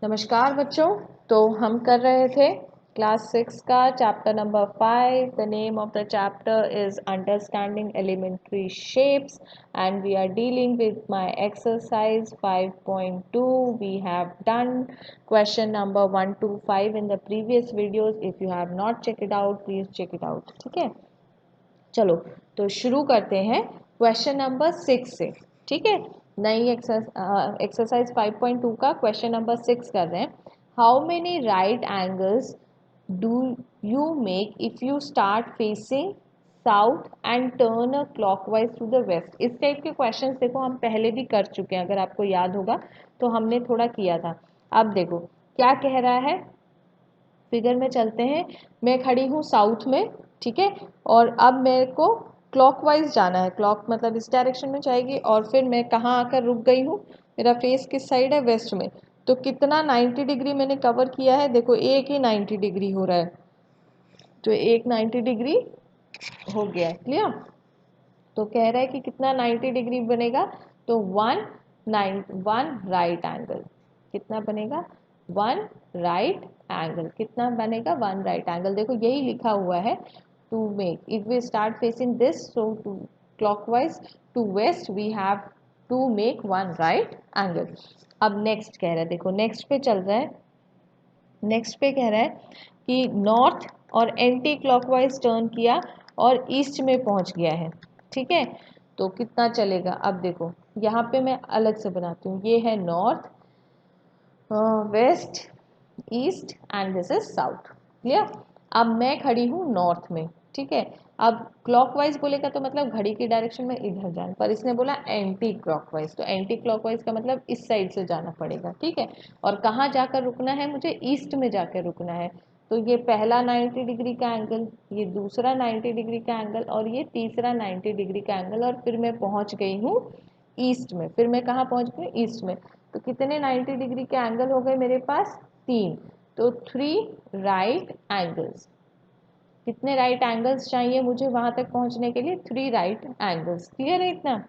नमस्कार बच्चों। तो हम कर रहे थे क्लास 6 का चैप्टर नंबर 5। The name of the chapter is understanding elementary shapes and we are dealing with my exercise 5.2. We have done question number 1 to 5 in the previous videos. If you have not check it out, please check it out. ठीक है, चलो तो शुरू करते हैं question number 6 से. ठीक है, नई एक्सरसाइज 5.2 का क्वेश्चन नंबर 6 कर रहे हैं. How many right angles do you make if you start facing south and turn a clockwise to the west. इस टाइप के क्वेश्चंस देखो हम पहले भी कर चुके हैं, अगर आपको याद होगा तो हमने थोड़ा किया था. अब देखो क्या कह रहा है, फिगर में चलते हैं. मैं खड़ी हूँ साउथ में, ठीक है, और अब मेरे को क्लॉकवाइज जाना है. क्लॉक मतलब इस डायरेक्शन में जाएगी और फिर मैं कहाँ आकर रुक गई हूँ, मेरा फेस किस साइड है, वेस्ट में. तो कितना 90 डिग्री मैंने कवर किया है, देखो एक ही 90 डिग्री हो रहा है, तो एक 90 डिग्री हो गया है. क्लियर. तो कह रहा है कि कितना 90 डिग्री बनेगा, तो वन राइट एंगल. कितना बनेगा, वन राइट एंगल. कितना बनेगा, वन राइट एंगल. देखो यही लिखा हुआ है, to make if we start facing this, so to clockwise to west we have to make one right angle. अब नेक्स्ट कह रहा है, देखो नेक्स्ट पे चल रहा है. नेक्स्ट पे कह रहा है कि नॉर्थ और एंटी क्लॉकवाइज टर्न किया और ईस्ट में पहुंच गया है. ठीक है, तो कितना चलेगा. अब देखो यहाँ पे मैं अलग से बनाती हूँ, ये है north, west, east and this is south. Clear. अब मैं खड़ी हूँ नॉर्थ में. ठीक है, अब क्लॉकवाइज बोलेगा तो मतलब घड़ी की डायरेक्शन में इधर जाना, पर इसने बोला एंटी क्लॉकवाइज, तो एंटी क्लॉकवाइज का मतलब इस साइड से जाना पड़ेगा. ठीक है, और कहाँ जाकर रुकना है, मुझे ईस्ट में जाकर रुकना है. तो ये पहला 90 डिग्री का एंगल, ये दूसरा 90 डिग्री का एंगल और ये तीसरा 90 डिग्री का एंगल, और फिर मैं पहुंच गई हूँ ईस्ट में. फिर मैं कहाँ पहुंच गई, ईस्ट में. तो कितने 90 डिग्री के एंगल हो गए मेरे पास, तीन. तो थ्री राइट एंगल्स. कितने राइट एंगल्स चाहिए मुझे वहां तक पहुंचने के लिए, थ्री राइट एंगल्स. क्लियर है इतना.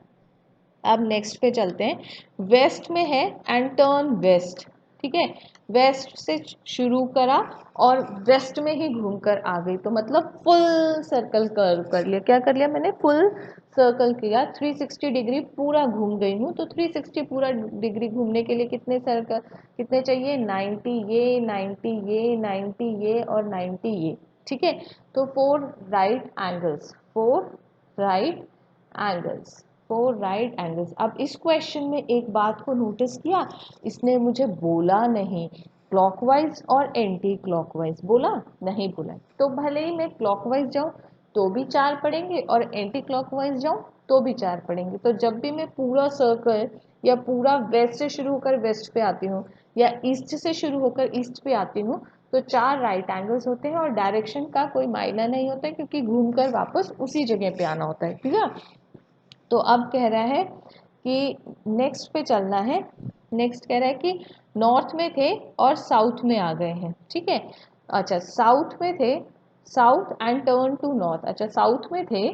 अब नेक्स्ट पे चलते हैं. वेस्ट में है एंड टर्न वेस्ट. ठीक है, वेस्ट से शुरू करा और वेस्ट में ही घूमकर आ गई, तो मतलब फुल सर्कल कर्व कर लिया. क्या कर लिया मैंने, फुल सर्कल किया. 360 डिग्री पूरा घूम गई हूँ. तो 360 पूरा डिग्री घूमने के लिए कितने सर्कल, कितने चाहिए, 90 ये, 90 ये, 90 ये और 90 ये. ठीक है, तो four right angles, four right angles, four right angles. अब इस क्वेश्चन में एक बात को नोटिस किया, इसने मुझे बोला नहीं क्लॉकवाइज और एंटी क्लॉकवाइज, बोला नहीं बोला. तो भले ही मैं क्लॉकवाइज जाऊं तो भी चार पड़ेंगे और एंटी क्लॉकवाइज जाऊं तो भी चार पड़ेंगे. तो जब भी मैं पूरा सर्कल या पूरा वेस्ट से शुरू होकर वेस्ट पे आती हूँ या ईस्ट से शुरू होकर ईस्ट पे आती हूँ, तो चार राइट एंगल्स होते हैं और डायरेक्शन का कोई मायना नहीं होता है, क्योंकि घूमकर वापस उसी जगह पे आना होता है. ठीक है, तो अब कह रहा है कि नेक्स्ट पे चलना है. नेक्स्ट कह रहा है कि नॉर्थ में थे और साउथ में आ गए हैं. ठीक है, अच्छा साउथ में थे, south and turn to north. अच्छा साउथ में थे,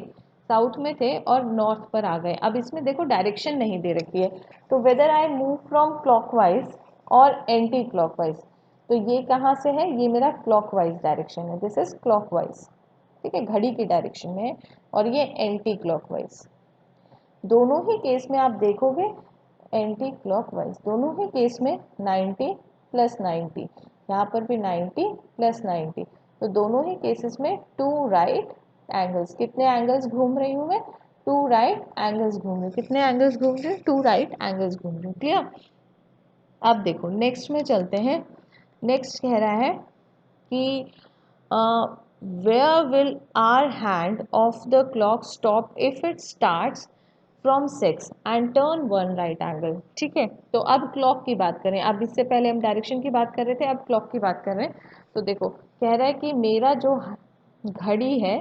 साउथ में थे और नॉर्थ पर आ गए. अब इसमें देखो डायरेक्शन नहीं दे रखी है, तो whether I move from clockwise और एंटी क्लॉकवाइज. तो ये कहाँ से है, ये मेरा क्लॉकवाइज डायरेक्शन है, दिस इज क्लॉकवाइज. ठीक है, घड़ी की डायरेक्शन में है, और ये एंटी क्लॉकवाइज. दोनों ही केस में आप देखोगे एंटी क्लॉकवाइज, दोनों ही केस में 90 प्लस 90, यहाँ पर भी 90 प्लस 90. तो दोनों ही केसेस में टू राइट एंगल्स. कितने एंगल्स घूम रही हूँ मैं, टू राइट एंगल्स घूम रही हूँ. कितने एंगल्स घूम रही हूँ, टू राइट एंगल्स घूम रही हूँ. क्लियर. अब देखो नेक्स्ट में चलते हैं. नेक्स्ट कह रहा है कि where will our hand of the clock stop if it starts from 6 and turn one right angle. ठीक है, तो अब क्लॉक की बात करें. अब इससे पहले हम डायरेक्शन की बात कर रहे थे, अब क्लॉक की बात कर रहे हैं. तो देखो कह रहा है कि मेरा जो घड़ी है,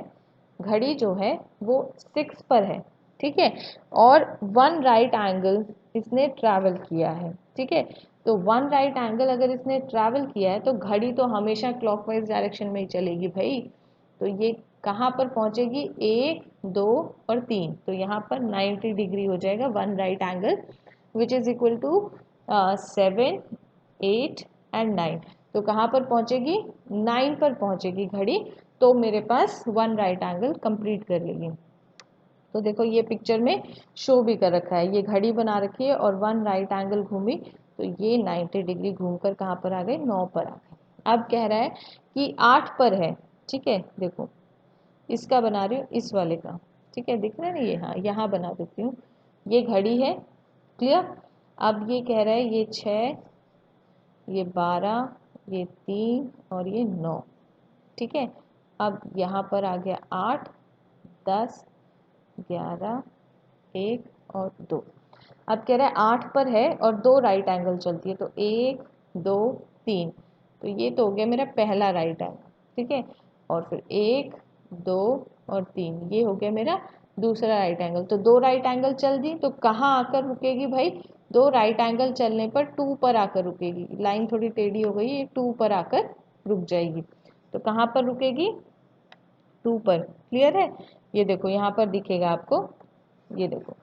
घड़ी जो है वो 6 पर है. ठीक है, और वन राइट एंगल इसने ट्रैवल किया है. ठीक है, तो वन राइट एंगल अगर इसने ट्रैवल किया है तो घड़ी तो हमेशा क्लॉकवाइज डायरेक्शन में ही चलेगी भाई. तो ये कहाँ पर पहुंचेगी, एक, दो और तीन. तो यहाँ पर 90 डिग्री हो जाएगा one right angle, which is equal to 7, 8, and 9। तो कहाँ पर पहुँचेगी, 9 पर पहुँचेगी घड़ी, तो मेरे पास 1 राइट एंगल कंप्लीट कर लेगी। तो देखो ये पिक्चर में शो भी कर रखा है, ये घड़ी बना रखी है और 1 राइट एंगल घूमी, तो ये 90 डिग्री घूमकर कहाँ पर आ गए, 9 पर आ गए। अब कह रहा है कि 8 पर है, ठीक है, देखो इसका बना रही हूँ, इस वाले का, ठीक है, दिख रहा है ना ये, हाँ यहाँ बना देती हूँ, ये घड़ी है, क्लियर। अब ये कह रहा है ये 6, ये 12, ये 3 और ये 9, ठीक है। अब यहाँ पर आ गया 8, 10, 11, 1 और 2। अब कह रहा है 8 पर है और 2 राइट एंगल चलती है, तो 1, 2, 3, तो ये तो हो गया मेरा पहला राइट एंगल, ठीक है। और फिर 1, 2 और 3, ये हो गया मेरा दूसरा राइट एंगल। तो 2 राइट एंगल चल दी, तो कहाँ आकर रुकेगी भाई, 2 राइट एंगल चलने पर 2 पर आकर रुकेगी। लाइन थोड़ी टेढ़ी हो गई, ये 2 पर आकर रुक जाएगी। तो कहाँ पर रुकेगी, 2 पर, क्लियर है। ये देखो यहाँ पर दिखेगा आपको, ये देखो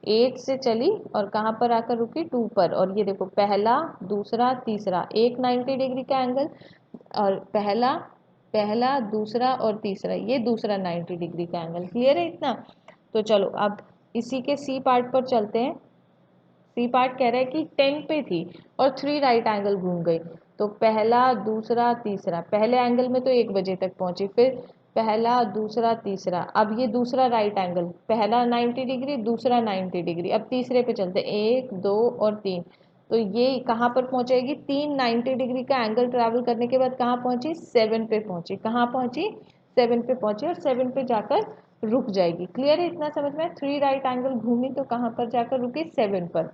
8 से चली और कहाँ पर आकर रुकी, 2 पर। और ये देखो पहला, दूसरा, तीसरा, एक 90 डिग्री का एंगल, और पहला, पहला, दूसरा और तीसरा, ये दूसरा 90 डिग्री का एंगल, क्लियर है इतना। तो चलो अब इसी के सी पार्ट पर चलते हैं। सी पार्ट कह रहा है कि 10 पे थी और 3 राइट एंगल घूम गई, तो पहला, दूसरा, तीसरा, पहले एंगल में तो 1 बजे तक पहुंची, फिर पहला, दूसरा, तीसरा, अब ये दूसरा राइट एंगल, पहला 90 डिग्री, दूसरा 90 डिग्री, अब तीसरे पे चलते 1, 2 और 3, तो ये कहाँ पर पहुंचेगी, 3 90 डिग्री का एंगल ट्रैवल करने के बाद कहाँ पहुंची, 7 पे पहुंची, कहाँ पहुंची, 7 पे पहुंची, और 7 पे जाकर रुक जाएगी। क्लियर है इतना समझ में, 3 राइट एंगल घूमी तो कहाँ पर जाकर रुकी, 7 पर,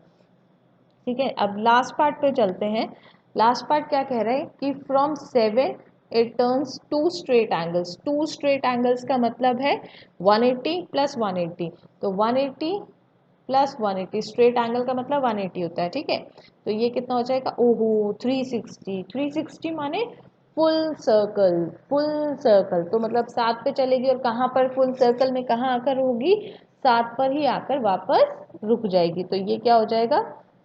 ठीक है। अब लास्ट पार्ट पे चलते हैं। लास्ट पार्ट क्या कह रहा है कि from 7 it turns 2 straight angles. 2 straight angles का मतलब है 180 प्लस 180, तो 180 प्लस 180, स्ट्रेट एंगल का मतलब 180 होता है, ठीक है। तो ये कितना हो जाएगा, ओहो 360, 360 माने फुल सर्कल, फुल सर्कल, तो मतलब 7 पे चलेगी और कहाँ पर फुल सर्कल में कहाँ आकर होगी, 7 पर ही आकर वापस रुक जाएगी, तो ये क्या हो जाएगा,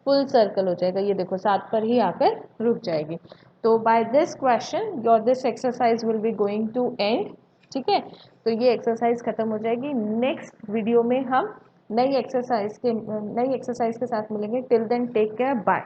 फुल सर्कल हो जाएगा। ये देखो 7 पर ही आकर रुक जाएगी। तो by this question your this exercise will be going to end, ठीक है। तो ये एक्सरसाइज खत्म हो जाएगी। नेक्स्ट वीडियो में हम नई एक्सरसाइज के साथ मिलेंगे। Till then take care, bye.